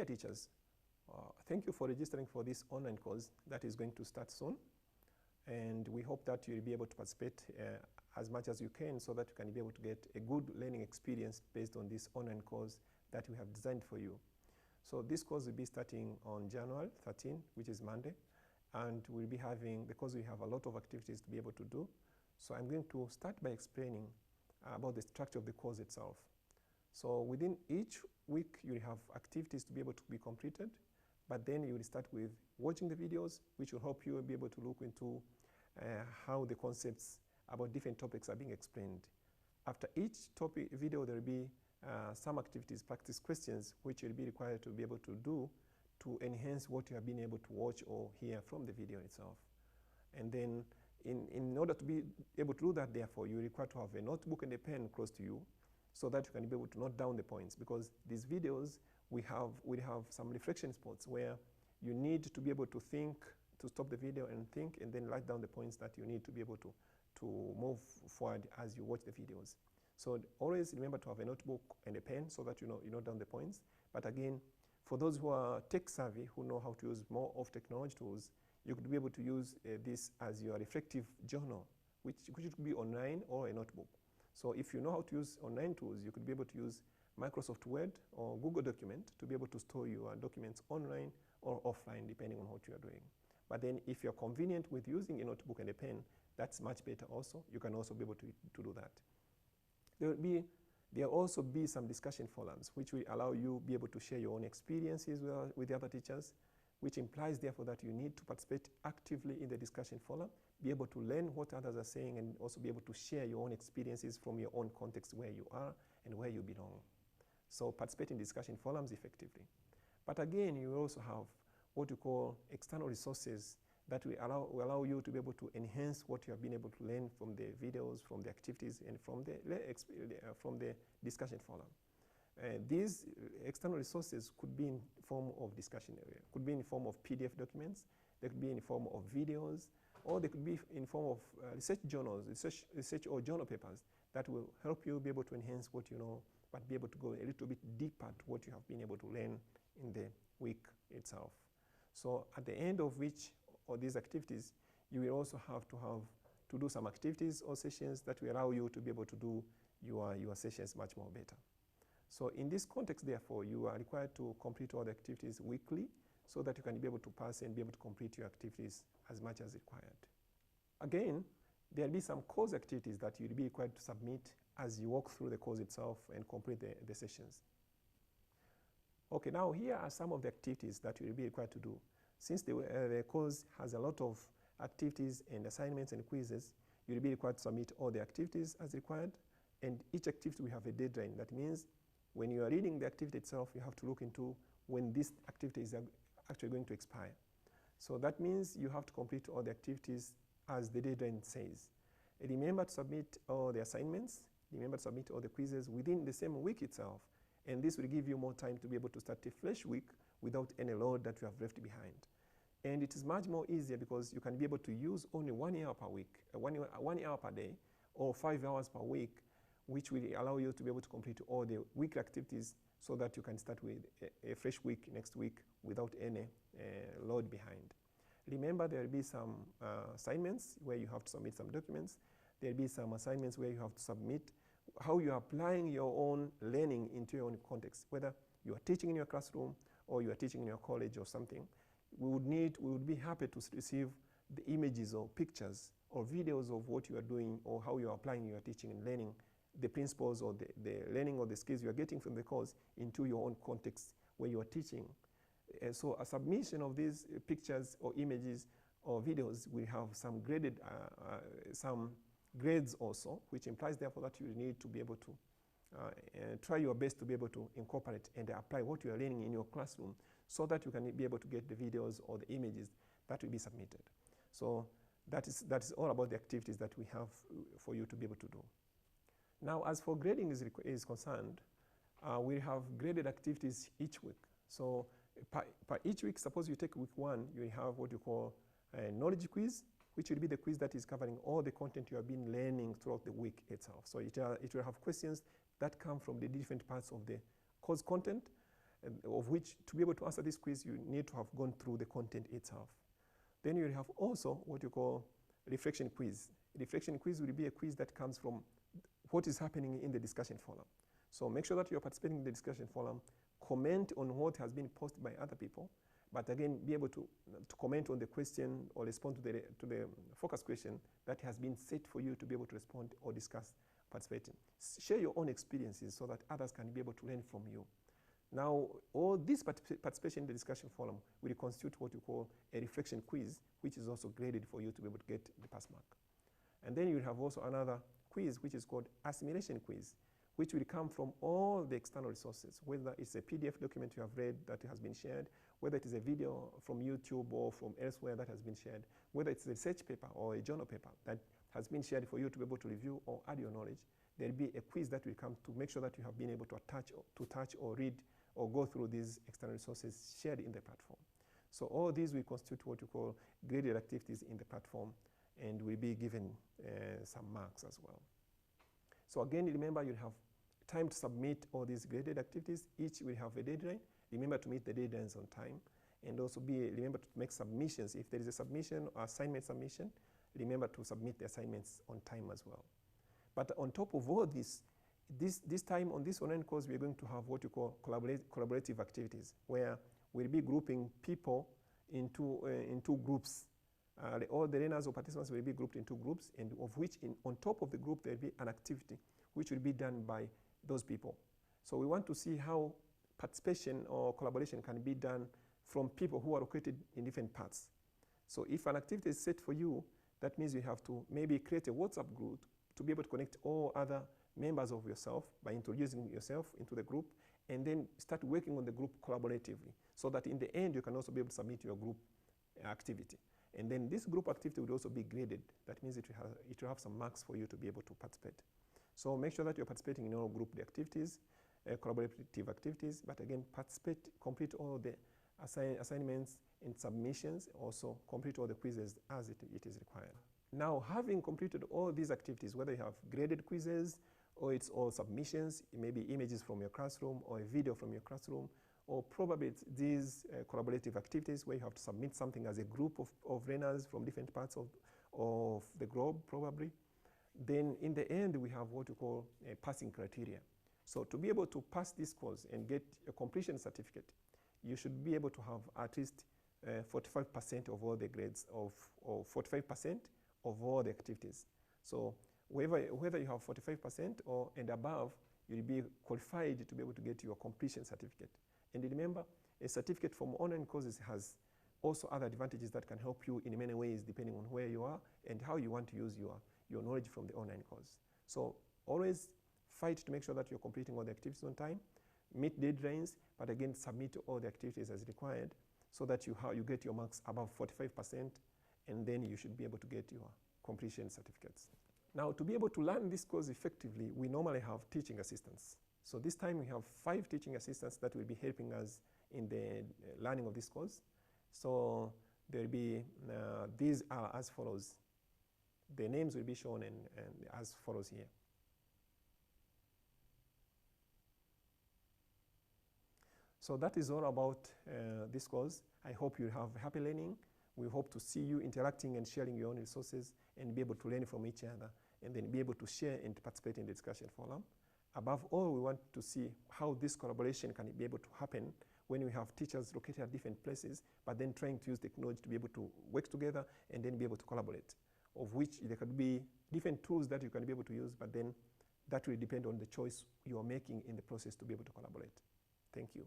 Dear teachers, thank you for registering for this online course that is going to start soon. And we hope that you'll be able to participate as much as you can so that you can be able to get a good learning experience based on this online course that we have designed for you. So this course will be starting on January 13, which is Monday. And we'll be having, because we have a lot of activities to be able to do. So I'm going to start by explaining about the structure of the course itself. So within each week, you'll have activities to be able to be completed. But then you will start with watching the videos, which will help you be able to look into how the concepts about different topics are being explained. After each topic video, there will be some activities, practice questions, which you'll be required to be able to do to enhance what you have been able to watch or hear from the video itself. And then in order to be able to do that, therefore, you require to have a notebook and a pen close to you so that you can be able to note down the points, because these videos, we have some reflection spots where you need to be able to think, to stop the video and think, and then write down the points that you need to be able to move forward as you watch the videos. So always remember to have a notebook and a pen so that you note down the points. But again, for those who are tech savvy, who know how to use more of technology tools, you could be able to use this as your reflective journal, which could be online or a notebook. So if you know how to use online tools, you could be able to use Microsoft Word or Google Document to be able to store your documents online or offline, depending on what you are doing. But then if you're convenient with using a notebook and a pen, that's much better also. You can also be able to do that. There will also be some discussion forums, which will allow you to be able to share your own experiences with the other teachers, which implies, therefore, that you need to participate actively in the discussion forum, be able to learn what others are saying, and also be able to share your own experiences from your own context where you are and where you belong. So participate in discussion forums effectively. But again, you will also have what you call external resources that will allow you to be able to enhance what you have been able to learn from the videos, from the activities, and from the discussion forum. These external resources could be in form of discussion area, could be in form of PDF documents, they could be in form of videos, or they could be in form of research journals, research or journal papers that will help you be able to enhance what you know, but be able to go a little bit deeper to what you have been able to learn in the week itself. So at the end of which of these activities, you will also have to do some activities or sessions that will allow you to be able to do your sessions much more better. So in this context, therefore, you are required to complete all the activities weekly so that you can be able to pass and be able to complete your activities as much as required. Again, there will be some course activities that you'll be required to submit as you walk through the course itself and complete the sessions. Okay, now here are some of the activities that you'll be required to do. Since the course has a lot of activities and assignments and quizzes, you'll be required to submit all the activities as required, and each activity will have a deadline. That means when you are reading the activity itself, you have to look into when this activity is actually going to expire. So that means you have to complete all the activities as the deadline says. And remember to submit all the assignments, remember to submit all the quizzes within the same week itself. And this will give you more time to be able to start a fresh week without any load that you have left behind. And it is much more easier because you can be able to use only 1 hour per week, 1 hour per day, or 5 hours per week, which will allow you to be able to complete all the weekly activities so that you can start with a fresh week next week without any load behind. Remember, there will be some assignments where you have to submit some documents. There will be some assignments where you have to submit how you are applying your own learning into your own context, whether you are teaching in your classroom or you are teaching in your college or something. We would be happy to receive the images or pictures or videos of what you are doing or how you are applying your teaching and learning, the principles or the learning or the skills you are getting from the course into your own context where you are teaching. So a submission of these pictures or images or videos will have some some grades also, which implies therefore that you need to be able to try your best to be able to incorporate and apply what you are learning in your classroom so that you can be able to get the videos or the images that will be submitted. So that is all about the activities that we have for you to be able to do. Now, as for grading is concerned, we have graded activities each week. So per each week, suppose you take week 1, you have what you call a knowledge quiz, which will be the quiz that is covering all the content you have been learning throughout the week itself. So it will have questions that come from the different parts of the course content. of which, to be able to answer this quiz, you need to have gone through the content itself. Then you will have also what you call reflection quiz. Reflection quiz will be a quiz that comes from what is happening in the discussion forum. So make sure that you're participating in the discussion forum, comment on what has been posted by other people, but again, be able to comment on the question or respond to the focus question that has been set for you to be able to respond or discuss participating. Share your own experiences so that others can be able to learn from you. Now, all this participation in the discussion forum will constitute what you call a reflection quiz, which is also graded for you to be able to get the pass mark. And then you will have also another quiz, which is called Assimilation Quiz, which will come from all the external resources, whether it's a PDF document you have read that has been shared, whether it is a video from YouTube or from elsewhere that has been shared, whether it's a research paper or a journal paper that has been shared for you to be able to review or add your knowledge. There will be a quiz that will come to make sure that you have been able to touch or read or go through these external resources shared in the platform. So all these will constitute what you call graded activities in the platform and will be given some marks as well. So again, remember you have time to submit all these graded activities. Each will have a deadline. Remember to meet the deadlines on time, and also remember to make submissions. If there is a submission or assignment submission, remember to submit the assignments on time as well. But on top of all this time on this online course, we are going to have what you call collaborative activities, where we'll be grouping people into groups. All the learners or participants will be grouped into groups, and of which on top of the group there will be an activity which will be done by those people. So we want to see how participation or collaboration can be done from people who are located in different parts. So if an activity is set for you, that means you have to maybe create a WhatsApp group to be able to connect all other members of yourself by introducing yourself into the group, and then start working on the group collaboratively, so that in the end you can also be able to submit your group activity. And then this group activity will also be graded. That means it will have some marks for you to be able to participate. So make sure that you're participating in all group activities, collaborative activities, but again, complete all the assignments and submissions, also complete all the quizzes as it is required. Now, having completed all these activities, whether you have graded quizzes or it's all submissions, maybe images from your classroom or a video from your classroom, or probably it's these collaborative activities where you have to submit something as a group of learners from different parts of the globe, probably. Then in the end, we have what you call a passing criteria. So to be able to pass this course and get a completion certificate, you should be able to have at least 45% of all the grades or 45% of all the activities. So whether you have 45% or and above, you'll be qualified to be able to get your completion certificate. And remember, a certificate from online courses has also other advantages that can help you in many ways depending on where you are and how you want to use your knowledge from the online course. So always fight to make sure that you're completing all the activities on time, meet deadlines, but again submit all the activities as required so that you get your marks above 45%, and then you should be able to get your completion certificates. Now, to be able to learn this course effectively, we normally have teaching assistants. So this time we have 5 teaching assistants that will be helping us in the learning of this course. So there will be, these are as follows. The names will be shown and as follows here. So that is all about this course. I hope you have happy learning. We hope to see you interacting and sharing your own resources and be able to learn from each other, and then be able to share and participate in the discussion forum. Above all, we want to see how this collaboration can be able to happen when we have teachers located at different places, but then trying to use technology to be able to work together and then be able to collaborate, of which there could be different tools that you can be able to use, but then that will depend on the choice you are making in the process to be able to collaborate. Thank you.